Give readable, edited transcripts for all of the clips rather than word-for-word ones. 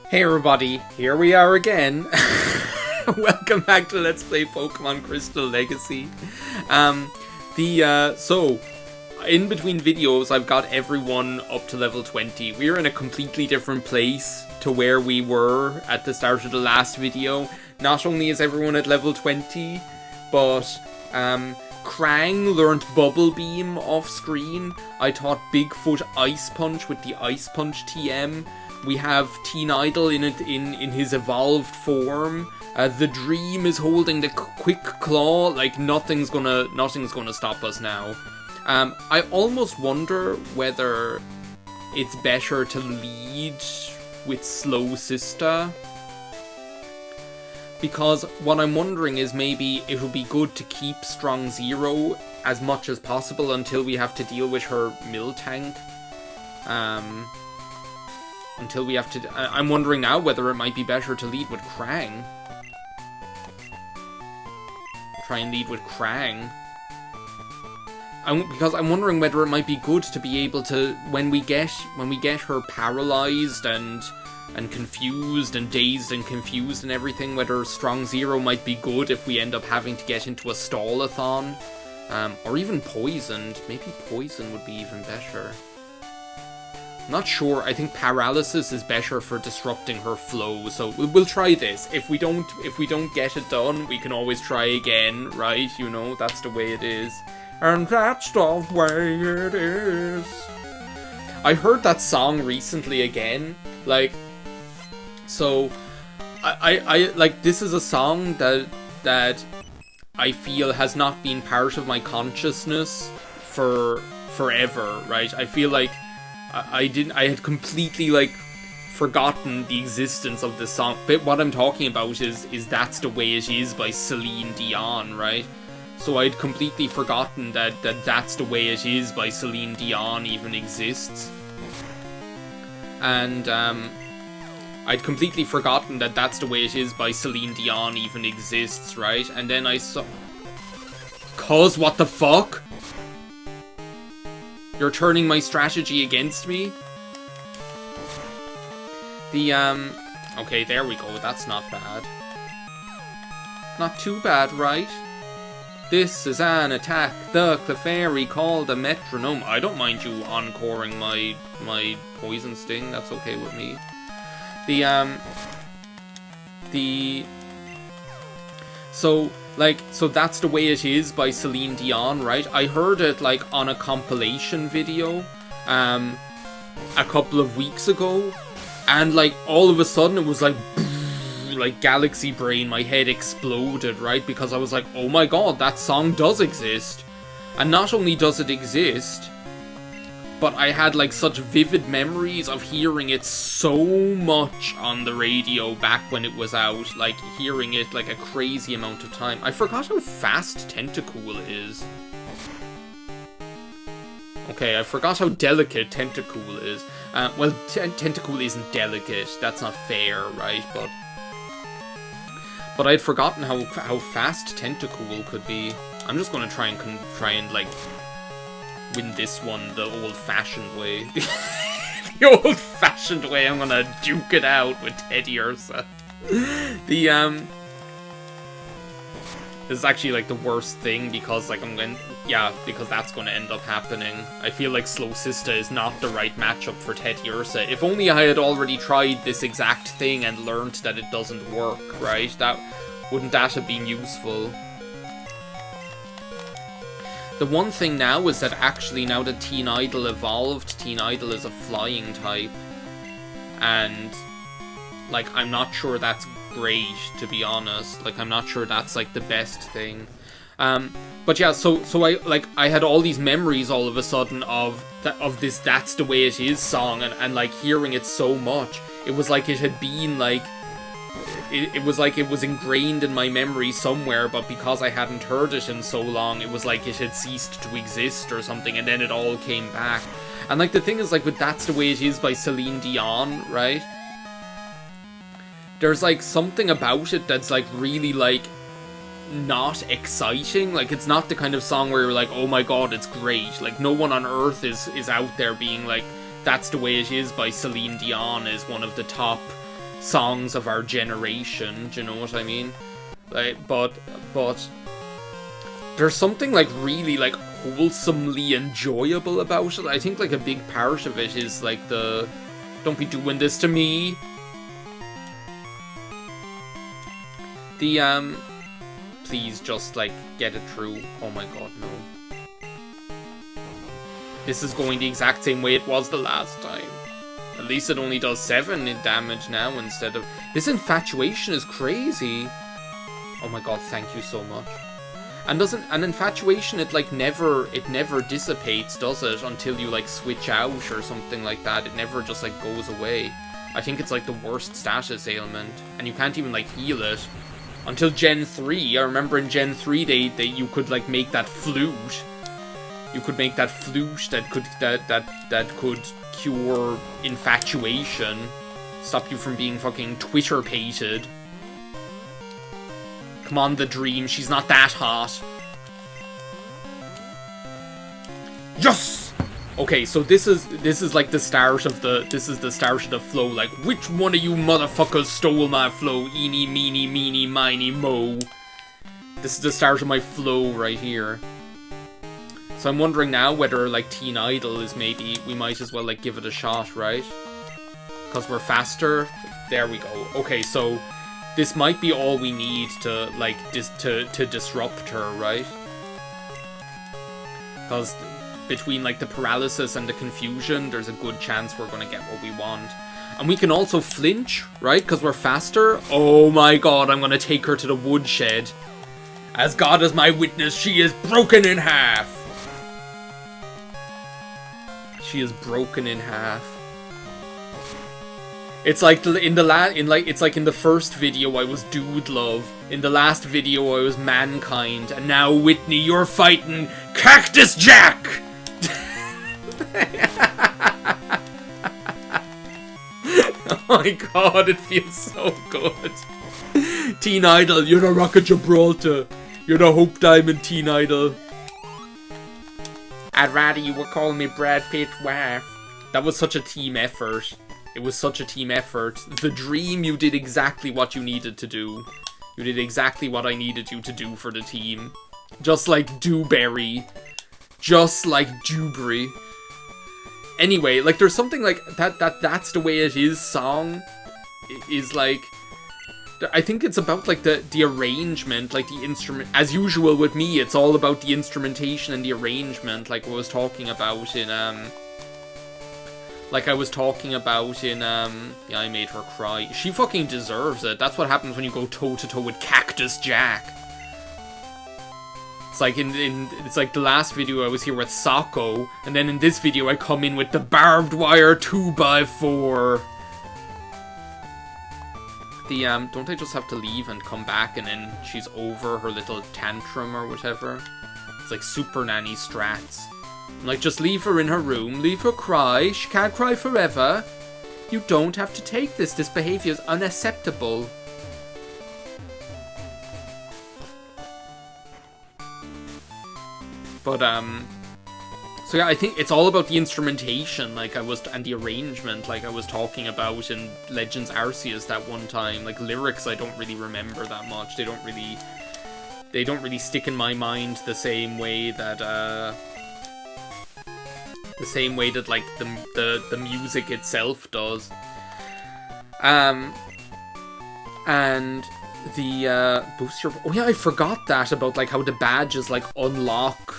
Hey everybody, here we are again. Welcome back to Let's Play Pokemon Crystal Legacy. So, in between videos, I've got everyone up to level 20. We're in a completely different place to where we were at the start of the last video. Not only is everyone at level 20, but, Krang learned Bubble Beam off screen. I taught Bigfoot Ice Punch with the Ice Punch TM. We have Teen Idol in his evolved form. The Dream is holding the Quick Claw. Like nothing's gonna stop us now. I almost wonder whether it's better to lead with Slow Sister, because what I'm wondering is maybe it would be good to keep Strong Zero as much as possible until we have to deal with her Miltank. Until we have to... I'm wondering now whether it might be better to lead with Krang. Try and lead with Krang. Because I'm wondering whether it might be good to be able to... When we get her paralyzed and confused and dazed and confused and everything, whether Strong Zero might be good if we end up having to get into a Stall-a-thon. Or even Poisoned. Maybe Poison would be even better. Not sure. I think Paralysis is better for disrupting her flow, so we'll try this. If we don't get it done, we can always try again, right? You know, that's the way it is. And that's the way it is. I heard that song recently again, like, so I like, this is a song that I feel has not been part of my consciousness for forever, right? I feel like I had completely, like, forgotten the existence of this song. But what I'm talking about is That's the Way It Is by Celine Dion, right? So I'd completely forgotten that That's the Way It Is by Celine Dion even exists. And, I'd completely forgotten that That's the Way It Is by Celine Dion even exists, right? And then I saw... Cuz, what the fuck? You're turning my strategy against me? Okay, there we go. That's not bad. Not too bad, right? This is an attack. The Clefairy called a metronome. I don't mind you encoring my Poison Sting. That's okay with me. So That's the Way It Is by Celine Dion, right? I heard it, like, on a compilation video, a couple of weeks ago, and, like, all of a sudden it was like Galaxy Brain, my head exploded, right? Because I was like, oh my god, that song does exist. And not only does it exist, but I had, like, such vivid memories of hearing it so much on the radio back when it was out. Like, hearing it, like, a crazy amount of time. I forgot how fast Tentacool is. Okay, I forgot how delicate Tentacool is. Well, Tentacool isn't delicate. That's not fair, right? But I'd forgotten how fast Tentacool could be. I'm just gonna try and, like, win this one the old-fashioned way. The old-fashioned way, I'm gonna duke it out with Teddy Ursa. This is actually, like, the worst thing, because, like, because that's gonna end up happening. I feel like Slow Sister is not the right matchup for Teddy Ursa. If only I had already tried this exact thing and learned that it doesn't work, right? Wouldn't that have been useful? The one thing now is that actually now that Teen Idol evolved, Teen Idol is a flying type. And, like, I'm not sure that's great, to be honest. Like, I'm not sure that's, like, the best thing. But yeah, so I had all these memories all of a sudden of this That's the Way It Is song, and like, hearing it so much. It was like it had been, like... It was like it was ingrained in my memory somewhere, but because I hadn't heard it in so long, it was like it had ceased to exist or something, and then it all came back. And, like, the thing is, like, with That's the Way It Is by Celine Dion, right? There's, like, something about it that's, like, really, like, not exciting. Like, it's not the kind of song where you're like, oh my god, it's great. Like, no one on earth is out there being like, That's the Way It Is by Celine Dion is one of the top songs of our generation. Do you know what I mean? Like, but there's something like really like wholesomely enjoyable about it. I think like a big part of it is like the "Don't be doing this to me." The please just like get it through. Oh my god, no. This is going the exact same way it was the last time. At least it only does 7 in damage now instead of... This infatuation is crazy. Oh my god, thank you so much. And an infatuation, it like never dissipates, does it? Until you like switch out or something like that. It never just like goes away. I think it's like the worst status ailment. And you can't even like heal it. Until Gen 3. I remember in Gen 3 they you could like make that flute. You could make that flute that could cure infatuation. Stop you from being fucking Twitter-pated. Come on, the dream. She's not that hot. Yes! Okay, so this is like the start of the flow. Like, which one of you motherfuckers stole my flow? Eeny, meeny, meeny, miny, mo. This is the start of my flow right here. So I'm wondering now whether, like, Teen Idol is maybe... We might as well, like, give it a shot, right? Because we're faster. There we go. Okay, so... This might be all we need to, like, to disrupt her, right? Because between, like, the paralysis and the confusion, there's a good chance we're gonna get what we want. And we can also flinch, right? Because we're faster. Oh my god, I'm gonna take her to the woodshed. As God is my witness, she is broken in half. She is broken in half. It's like in the first video I was Dude Love. In the last video I was Mankind, and now Whitney, you're fighting Cactus Jack. Oh my god, it feels so good. Teen Idol, you're the Rock of Gibraltar. You're the Hope Diamond, Teen Idol. I'd rather you were calling me Brad Pitt's wife. That was such a team effort. It was such a team effort. The dream, you did exactly what you needed to do. You did exactly what I needed you to do for the team. Just like Dewberry. Just like Dewberry. Anyway, like there's something like that's the way it is song is like... I think it's about like the arrangement, like the instrument. As usual with me, it's all about the instrumentation and the arrangement, like I was talking about in yeah, I made her cry. She fucking deserves it. That's what happens when you go toe to toe with Cactus Jack. It's like it's like the last video I was here with Socko, and then in this video I come in with the barbed wire 2x4. Don't I just have to leave and come back and then she's over her little tantrum or whatever? It's like Super Nanny strats. I'm like, just leave her in her room, leave her cry, she can't cry forever. You don't have to take this behavior is unacceptable. But, so yeah, I think it's all about the instrumentation, like and the arrangement, like I was talking about in Legends Arceus that one time. Like lyrics, I don't really remember that much. They don't really stick in my mind the same way that like the music itself does. And the boost your... Oh yeah, I forgot that about like how the badges like unlock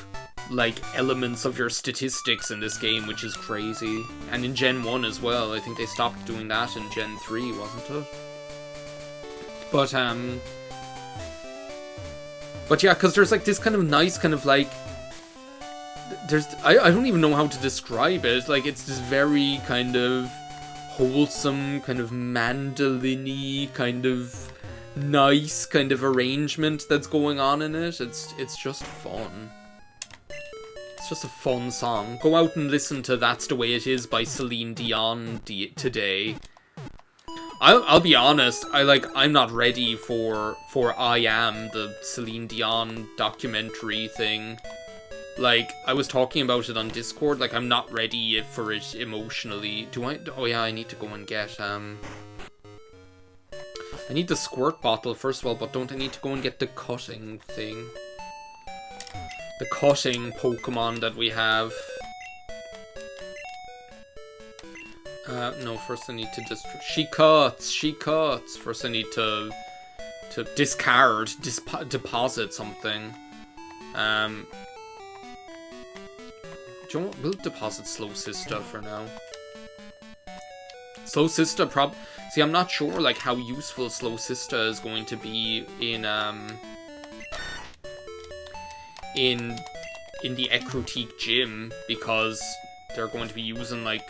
like elements of your statistics in this game, which is crazy. And in Gen 1 as well. I think they stopped doing that in Gen 3, wasn't it? But yeah, because there's like this kind of nice kind of like I don't even know how to describe it. Like it's this very kind of wholesome, kind of mandolin-y, kind of nice kind of arrangement that's going on in it. It's just fun. It's just a fun song. Go out and listen to That's the Way It Is by Celine Dion today. I'll be honest, I'm not ready for I Am, the Celine Dion documentary thing. Like, I was talking about it on Discord, like, I'm not ready for it emotionally. Do I? Oh yeah, I need to go and get, I need the squirt bottle first of all, but don't I need to go and get the cutting thing? The cutting Pokemon that we have. No, first I need to just... She cuts! First I need to discard, deposit something. Do you know what? We'll deposit Slow Sister for now. Slow Sister See, I'm not sure, like, how useful Slow Sister is going to be in the Ecruteak gym, because they're going to be using, like...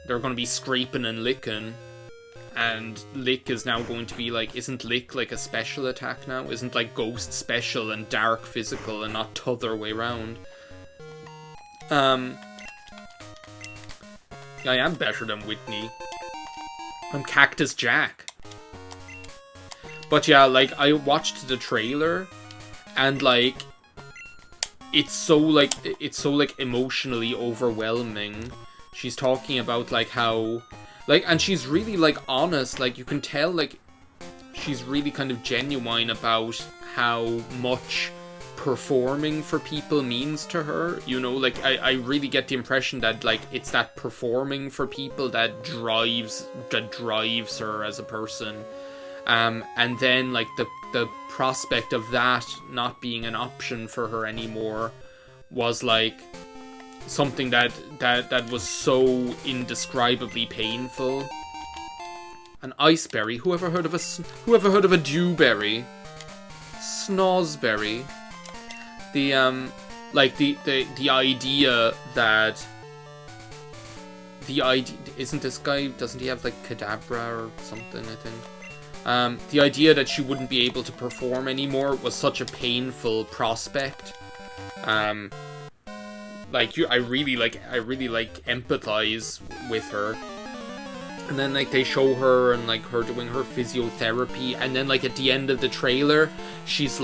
They're going to be scraping and licking. And Lick is now going to be, like... Isn't Lick, like, a special attack now? Isn't, like, Ghost special and Dark physical and not t'other way round? I am better than Whitney. I'm Cactus Jack. But yeah, like, I watched the trailer, and, like, it's so, like, emotionally overwhelming. She's talking about, like, how, like, and she's really, like, honest, like, you can tell, like, she's really kind of genuine about how much performing for people means to her, you know, like, I really get the impression that, like, it's that performing for people that drives her as a person, and then, like, the prospect of that not being an option for her anymore was, like, something that was so indescribably painful. An iceberry, who ever heard of a dewberry? Snozberry. The idea that isn't this guy, doesn't he have, like, Kadabra or something, I think? The idea that she wouldn't be able to perform anymore was such a painful prospect. I really empathize with her. And then, like, they show her and, like, her doing her physiotherapy, and then, like, at the end of the trailer, she's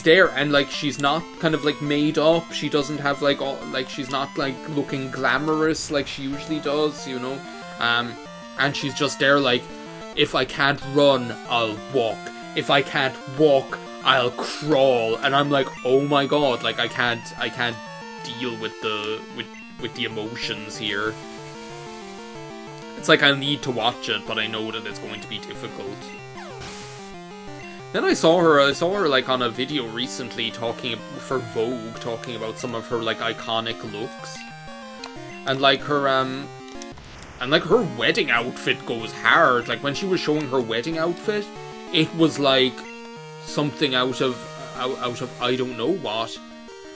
there, and, like, she's not kind of, like, made up. She doesn't have, like, all, like, she's not, like, looking glamorous like she usually does, you know? And she's just there, like, if I can't run, I'll walk. If I can't walk, I'll crawl. And I'm like, oh my god, like, I can't deal with the emotions here. It's like I need to watch it, but I know that it's going to be difficult. Then I saw her like on a video recently talking for Vogue, talking about some of her, like, iconic looks. And like her wedding outfit goes hard. Like, when she was showing her wedding outfit, it was like something out of I don't know what.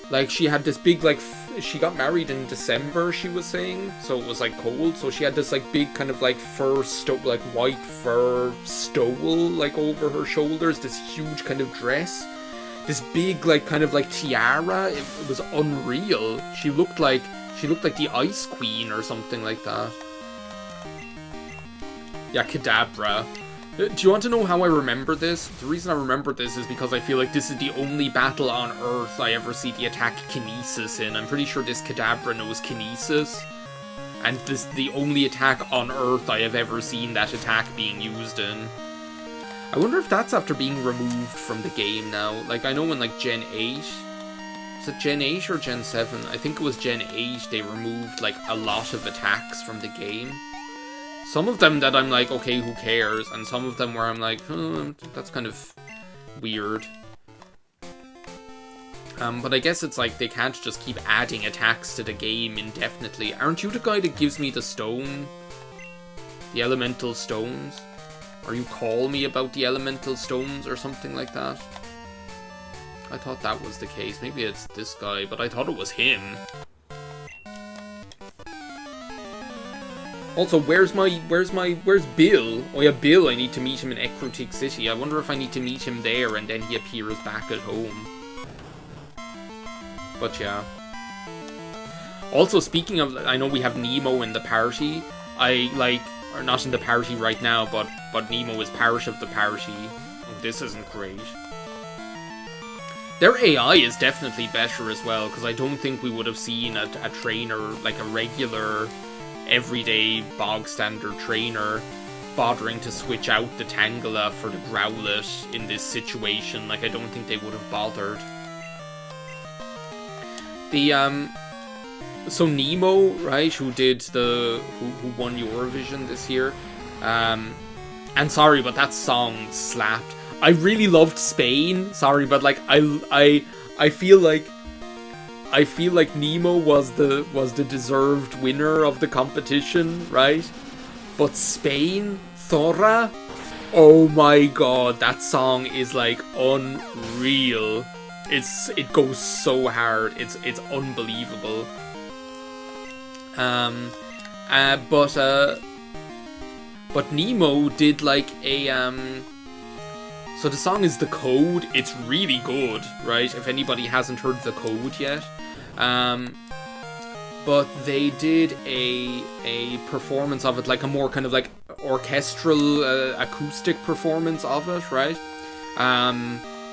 Like, she had this big, like, she got married in December, she was saying, so it was, like, cold, so she had this, like, big kind of, like, white fur stole, like, over her shoulders, this huge kind of dress, this big, like, kind of, like, tiara. It was unreal. She looked like the Ice Queen or something like that. Yeah, Kadabra. Do you want to know how I remember this? The reason I remember this is because I feel like this is the only battle on Earth I ever see the attack Kinesis in. I'm pretty sure this Kadabra knows Kinesis. And this is the only attack on Earth I have ever seen that attack being used in. I wonder if that's after being removed from the game now. Like, I know in, like, Gen 8... Was it Gen 8 or Gen 7? I think it was Gen 8 they removed, like, a lot of attacks from the game. Some of them that I'm like, okay, who cares? And some of them where I'm like, that's kind of weird. But I guess it's like they can't just keep adding attacks to the game indefinitely. Aren't you the guy that gives me the stone? The elemental stones? Or you call me about the elemental stones or something like that? I thought that was the case. Maybe it's this guy, but I thought it was him. Also, where's Bill? Oh yeah, Bill, I need to meet him in Ecruteak City. I wonder if I need to meet him there and then he appears back at home. But yeah. Also, speaking of, I know we have Nemo in the party. Or not in the party right now, but Nemo is part of the party. Oh, this isn't great. Their AI is definitely better as well, because I don't think we would have seen a trainer, like a regular, everyday, bog standard trainer, bothering to switch out the Tangela for the Growlithe in this situation. Like, I don't think they would have bothered. So Nemo, right, who won Eurovision this year, and sorry, but that song slapped. I really loved Spain. Sorry, but like I feel like Nemo was the deserved winner of the competition, right? But Spain, Thora, oh my god, that song is like unreal. It goes so hard. It's unbelievable. But Nemo did like a so the song is The Code. It's really good, right? If anybody hasn't heard The Code yet. But they did a performance of it, like a more kind of like orchestral acoustic performance of it, right?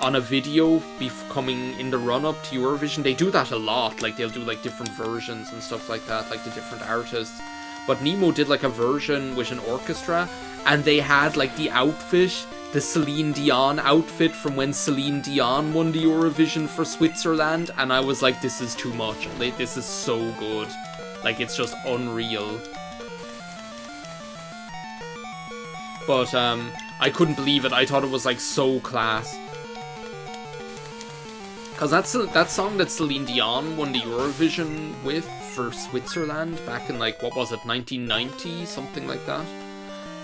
On a video coming in the run-up to Eurovision. They do that a lot, like they'll do like different versions and stuff like that, like the different artists. But Nemo did like a version with an orchestra, and they had like the outfit, the Celine Dion outfit from when Celine Dion won the Eurovision for Switzerland, and I was like, this is too much. This is so good. Like, it's just unreal. But I couldn't believe it. I thought it was like so class. Because that song that Celine Dion won the Eurovision with for Switzerland back in, like, what was it, 1990? Something like that.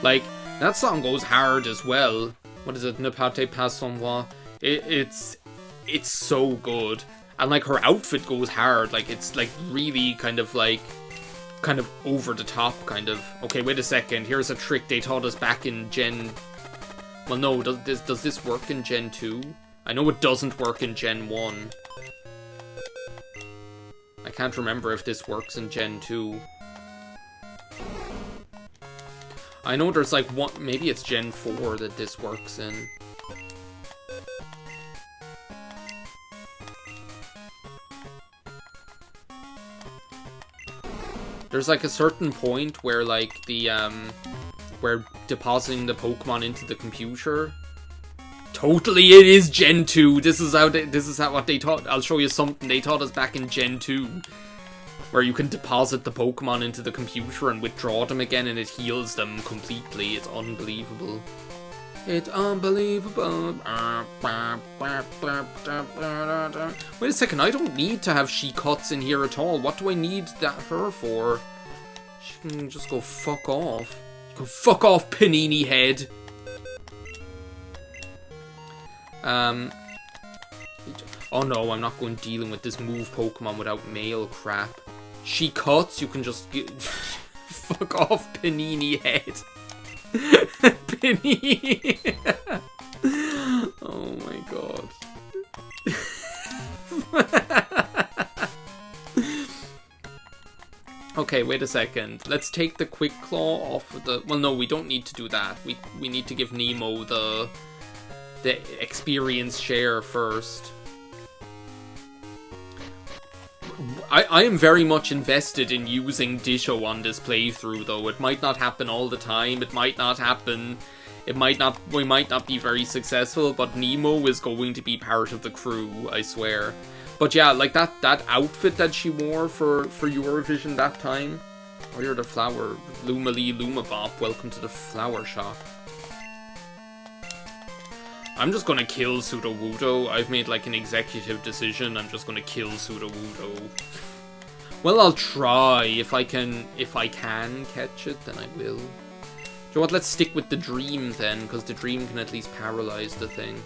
Like, that song goes hard as well. What is it? Ne partez pas sans moi. It's so good. And, like, her outfit goes hard. Like, it's, like, really kind of over the top, kind of. Okay, wait a second. Here's a trick they taught us back in Gen... Well, no, does this work in Gen 2? I know it doesn't work in Gen 1. I can't remember if this works in Gen 2. I know there's like one, maybe it's Gen 4 that this works in. There's like a certain point where like the, where depositing the Pokemon into the computer. Totally, it is Gen 2. This is what they taught. I'll show you something they taught us back in Gen 2. Where you can deposit the Pokemon into the computer and withdraw them again, and it heals them completely. It's unbelievable. It's unbelievable. Wait a second, I don't need to have She-Cuts in here at all. What do I need her for? She can just go fuck off. Go fuck off, Panini Head. Oh no, I'm not going dealing with this move Pokemon without mail crap. She-Cuts, you can just get... Fuck off, Panini Head. Panini. Oh my god. Okay, wait a second. Let's take the Quick Claw off of the... Well, no, we don't need to do that. We need to give Nemo the experience share first. I am very much invested in using Ditto on this playthrough, though. It might not happen all the time. It might not happen. We might not be very successful, but Nemo is going to be part of the crew, I swear. But yeah, like that outfit that she wore for Eurovision that time. Oh, you're the flower. Luma Lee Lumabop, welcome to the flower shop. I'm just gonna kill Sudowoodo. I've made like an executive decision. I'm just gonna kill Sudowoodo. Well, I'll try. If I can catch it, then I will. Do you know what? Let's stick with the Dream then, because the Dream can at least paralyze the thing.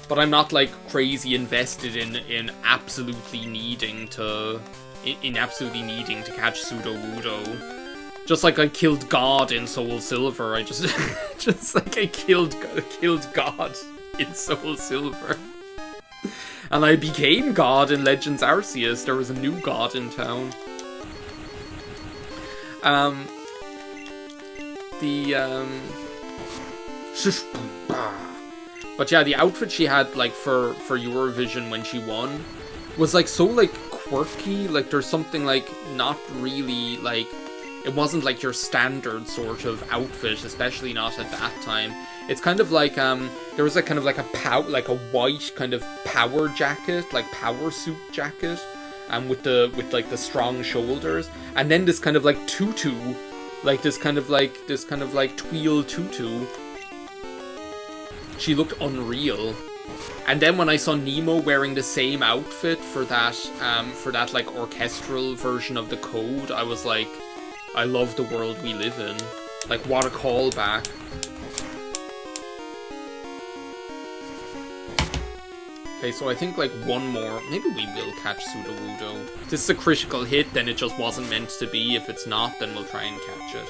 But I'm not like crazy invested in absolutely needing to catch Sudowoodo. Just like I killed God in Soul Silver, I just like I killed God in Soul Silver. And I became God in Legends Arceus. There was a new God in town. But yeah, the outfit she had like for Eurovision when she won was like so like quirky. Like there's something like not really like it wasn't like your standard sort of outfit, especially not at that time. It's kind of like there was a kind of like a white kind of power jacket, like power suit jacket, with like the strong shoulders, and then this kind of like tutu, like this kind of like tweed tutu. She looked unreal. And then when I saw Nemo wearing the same outfit for that like orchestral version of the code, I was like, I love the world we live in. Like, what a callback. Okay, so I think like one more. Maybe we will catch Sudowoodo. If this is a critical hit, then it just wasn't meant to be. If it's not, then we'll try and catch it.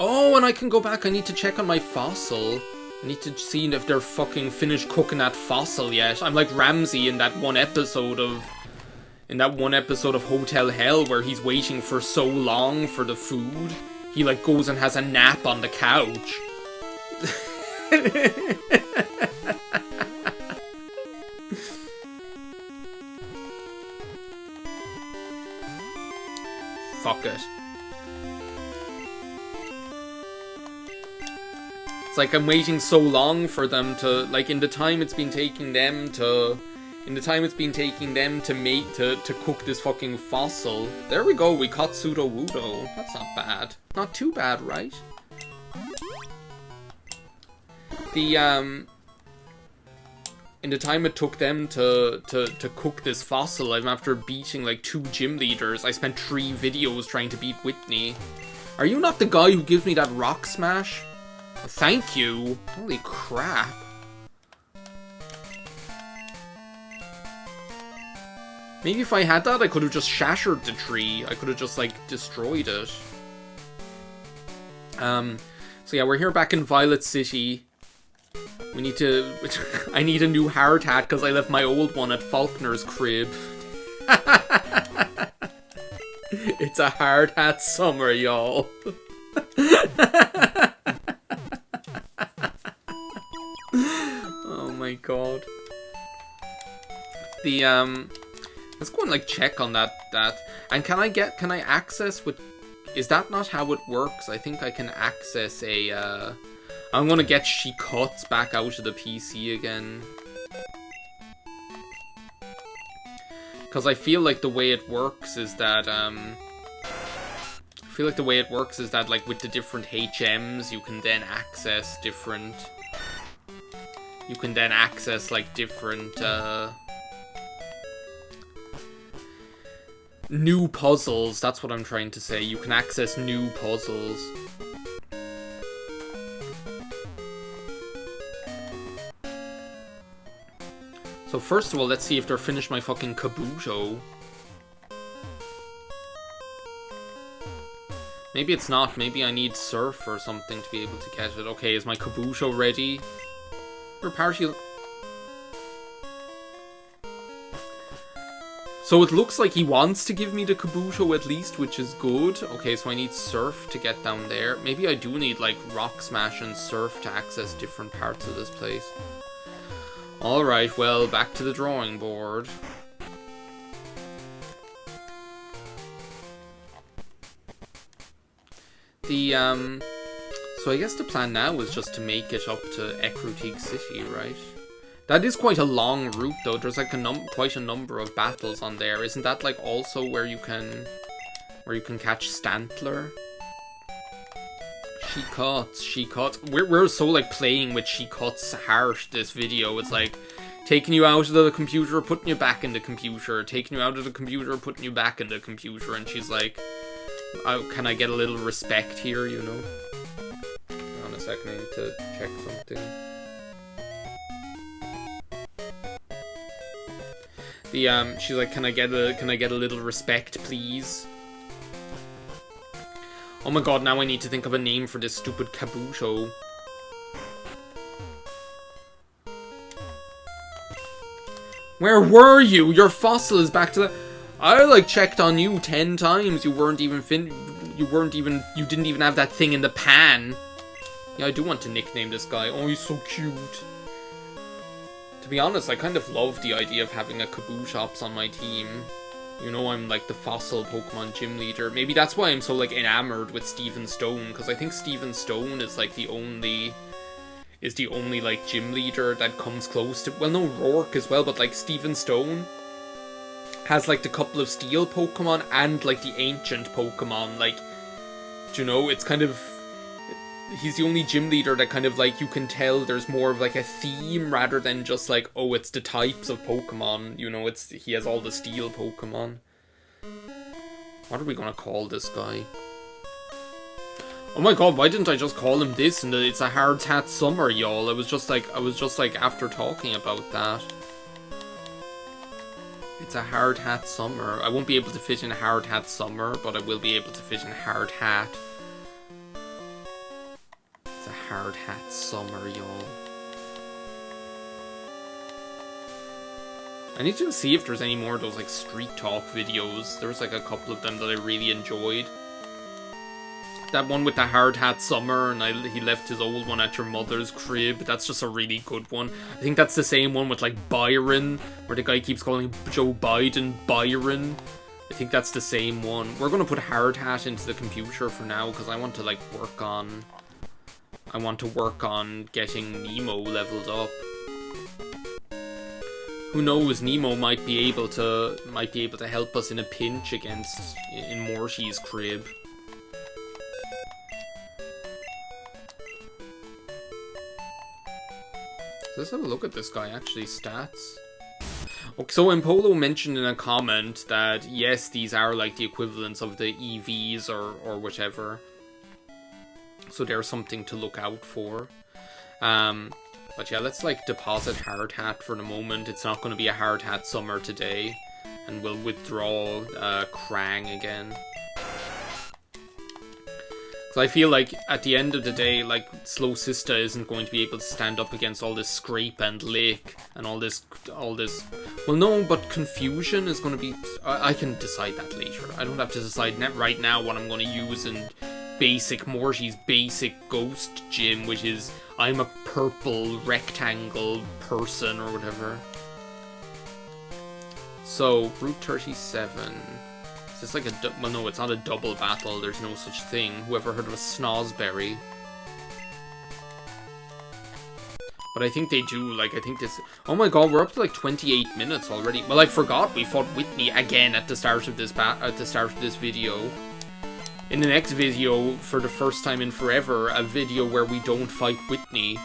Oh, and I can go back. I need to check on my fossil. I need to see if they're fucking finished cooking that fossil yet. I'm like Ramsey in that one episode of Hotel Hell where he's waiting for so long for the food. He like goes and has a nap on the couch. Fuck it. It's like I'm waiting so long for them to, like, in the time it's been taking them to cook this fucking fossil. There we go, we caught Sudowoodo. That's not bad. Not too bad, right? In the time it took them to cook this fossil, I'm after beating like 2 gym leaders. I spent 3 videos trying to beat Whitney. Are you not the guy who gives me that rock smash? Thank you. Holy crap. Maybe if I had that, I could have just shattered the tree. I could have just, like, destroyed it. So yeah, we're here back in Violet City. We need to... I need a new hard hat because I left my old one at Faulkner's crib. It's a hard hat summer, y'all. Oh my god. Let's go and like check on that. And can I access with... Is that not how it works? I think I can access a, I'm gonna get She Cuts back out of the PC again. Because I feel like the way it works is that, like, with the different HMs, you can then access different... You can then access, like, different, new puzzles. That's what I'm trying to say. You can access new puzzles. So first of all, let's see if they're finished my fucking Kabuto. Maybe it's not. Maybe I need Surf or something to be able to get it. Okay, is my Kabuto ready? We're partially... So it looks like he wants to give me the Kabuto at least, which is good. Okay, so I need Surf to get down there. Maybe I do need, like, Rock Smash and Surf to access different parts of this place. Alright, well, back to the drawing board. So I guess the plan now is just to make it up to Ecruteak City, right? That is quite a long route, though. There's like quite a number of battles on there. Isn't that like also where you can catch Stantler? She cuts. We're so like playing with She Cuts heart this video. It's like taking you out of the computer, putting you back in the computer, taking you out of the computer, putting you back in the computer, and she's like, oh, can I get a little respect here, you know? Hang on a second, I need to check something. She's like, can I get a little respect, please? Oh my god, now I need to think of a name for this stupid Kabuto. Where were you? Your fossil is back to the... I like checked on you 10 times. You didn't even have that thing in the pan. Yeah, I do want to nickname this guy. Oh, he's so cute. To be honest, I kind of love the idea of having a Kabutops on my team. You know, I'm like the fossil Pokemon gym leader. Maybe that's why I'm so like enamored with Steven Stone, because I think Steven Stone is like the only like gym leader that comes close to, well, no, Rourke as well, but like Steven Stone has like the couple of steel Pokemon and like the ancient Pokemon. Like, do you know, it's kind of, he's the only gym leader that kind of like, you can tell there's more of like a theme rather than just like, oh, it's the types of Pokemon, you know, he has all the steel Pokemon. What are we gonna call this guy? Oh my god, why didn't I just call him this? And it's a hard hat summer, y'all. I was just like after talking about that. It's a hard hat summer. I won't be able to fit in a hard hat summer, but I will be able to fit in a hard hat. It's a hard hat summer, y'all. I need to see if there's any more of those like street talk videos. There's like a couple of them that I really enjoyed. That one with the hard hat summer, and he left his old one at your mother's crib. That's just a really good one. I think that's the same one with like Byron, where the guy keeps calling Joe Biden Byron. I think that's the same one. We're gonna put hard hat into the computer for now, because I want to like work on getting Nemo leveled up. Who knows? Nemo might be able to help us in a pinch in Morty's crib. Let's have a look at this guy, actually, stats. Okay, so Empolo mentioned in a comment that, yes, these are like the equivalents of the EVs or whichever. So there's something to look out for. But yeah, let's like deposit hard hat for the moment. It's not going to be a hard hat summer today. And we'll withdraw Krang again. So I feel like at the end of the day, like Slow Sista isn't going to be able to stand up against all this Scrape and Lick and all this. Well, no, but Confusion is going to be. I can decide that later. I don't have to decide right now what I'm going to use in Morty's basic Ghost Gym, which is I'm a purple rectangle person or whatever. So Route 37. It's like well, no, it's not a double battle. There's no such thing. Whoever heard of a Snosberry? But I think they do. Like, I think this. Oh my god, we're up to like 28 minutes already. Well, I forgot we fought Whitney again at the start of this video. In the next video, for the first time in forever, a video where we don't fight Whitney.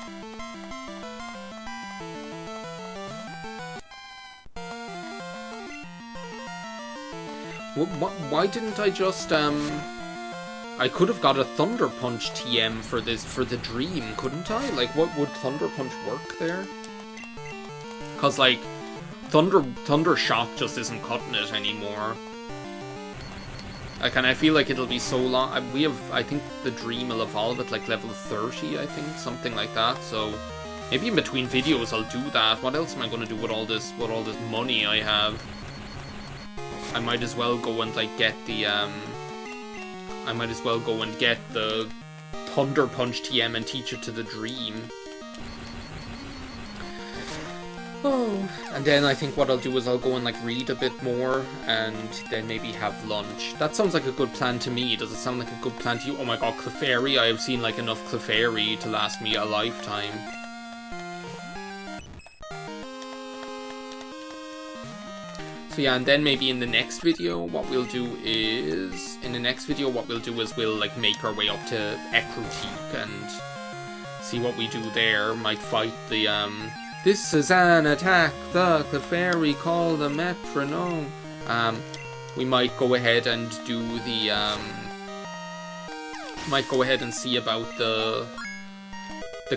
Why didn't I just, I could have got a Thunder Punch TM for the dream, couldn't I? Like, what would Thunder Punch work there? Cause, like, Thunder Shock just isn't cutting it anymore. Like, and I feel like it'll be so long. I think the dream will evolve at, like, level 30, I think, something like that, so maybe in between videos I'll do that. What else am I gonna do with all this money I have? I might as well go and like get the Thunder Punch TM and teach it to the dream. Oh, and then I think what I'll do is I'll go and like read a bit more and then maybe have lunch. That sounds like a good plan to me. Does it sound like a good plan to you? Oh my god, Clefairy. I have seen like enough Clefairy to last me a lifetime. So yeah, and then maybe in the next video, what we'll do is we'll like make our way up to Ecruteak and see what we do there. Might fight the this is an attack, the Clefairy call the metronome. We might go ahead and do the might go ahead and see about the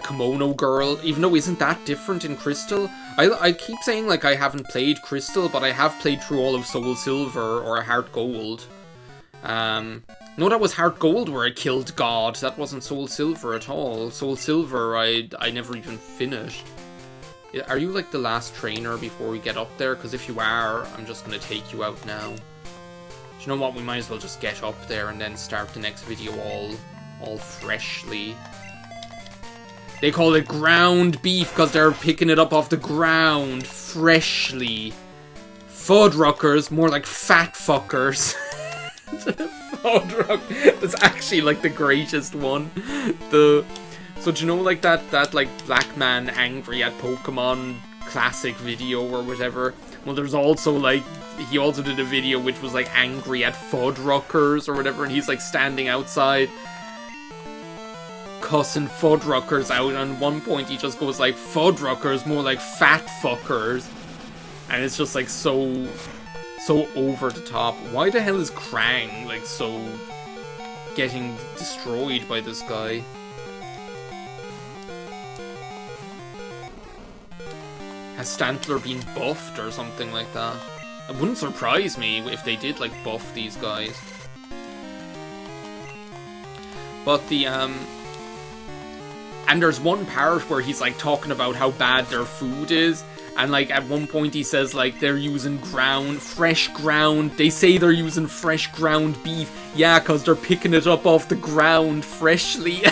Kimono Girl, even though isn't that different in Crystal? I keep saying like I haven't played Crystal, but I have played through all of Soul Silver or Heart Gold. No, that was Heart Gold where I killed God. That wasn't Soul Silver at all. Soul Silver I never even finished. Are you like the last trainer before we get up there? Because if you are, I'm just going to take you out now. Do you know what? We might as well just get up there and then start the next video all freshly. They call it ground beef because they're picking it up off the ground freshly. Fuddruckers, more like fat fuckers. Fuddruck. That's actually like the greatest one. So do you know like that like black man angry at Pokemon classic video or whatever? Well, there's also like, he also did a video which was like angry at Fuddruckers or whatever, and he's like standing outside cussing Fuddruckers out, and at one point he just goes like, Fuddruckers, more like fat fuckers. And it's just like so over the top. Why the hell is Krang like so getting destroyed by this guy? Has Stantler been buffed or something like that? It wouldn't surprise me if they did like buff these guys. But the and there's one part where he's like talking about how bad their food is, and like at one point he says like they're using fresh ground. They say they're using fresh ground beef. Yeah, cause they're picking it up off the ground freshly.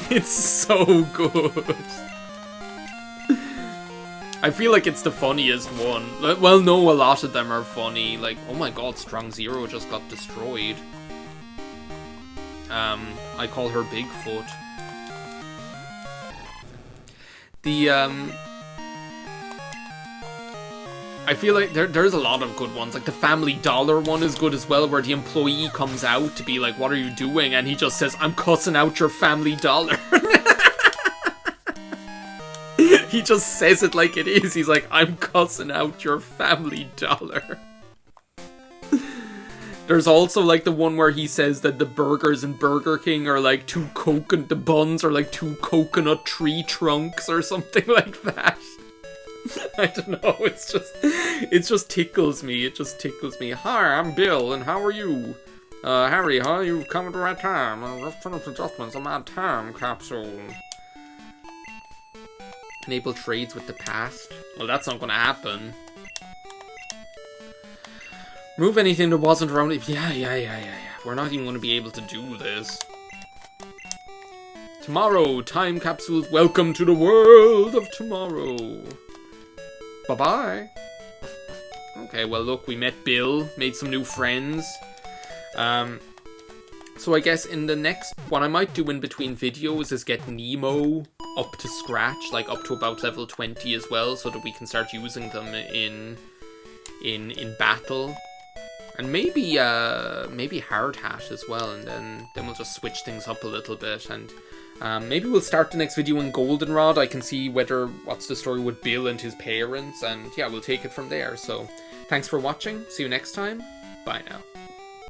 It's so good. I feel like it's the funniest one. Well, no, a lot of them are funny. Like, oh my god, Strong Zero just got destroyed. I call her Bigfoot. I feel like there's a lot of good ones. Like the Family Dollar one is good as well, where the employee comes out to be like, what are you doing? And he just says, I'm cussing out your Family Dollar. He just says it like it is. He's like, I'm cussing out your Family Dollar. There's also like the one where he says that the burgers in Burger King are like the buns are like two coconut tree trunks or something like that. I don't know, it just tickles me. It just tickles me. Hi, I'm Bill, and how are you? Harry, huh? You've come at the right time. I've finished adjustments on my time capsule. Enable trades with the past. Well, that's not gonna happen. Remove anything that wasn't around it. Yeah. We're not even gonna be able to do this. Tomorrow, time capsules. Welcome to the world of tomorrow. Bye-bye. Okay, well look, we met Bill, made some new friends. So I guess in the next, what I might do in between videos is get Nemo up to scratch, like up to about level 20 as well, so that we can start using them in battle. And maybe Hard Hat as well, and then we'll just switch things up a little bit, and maybe we'll start the next video in Goldenrod. I can see what's the story with Bill and his parents, and yeah, we'll take it from there. So, thanks for watching. See you next time. Bye now.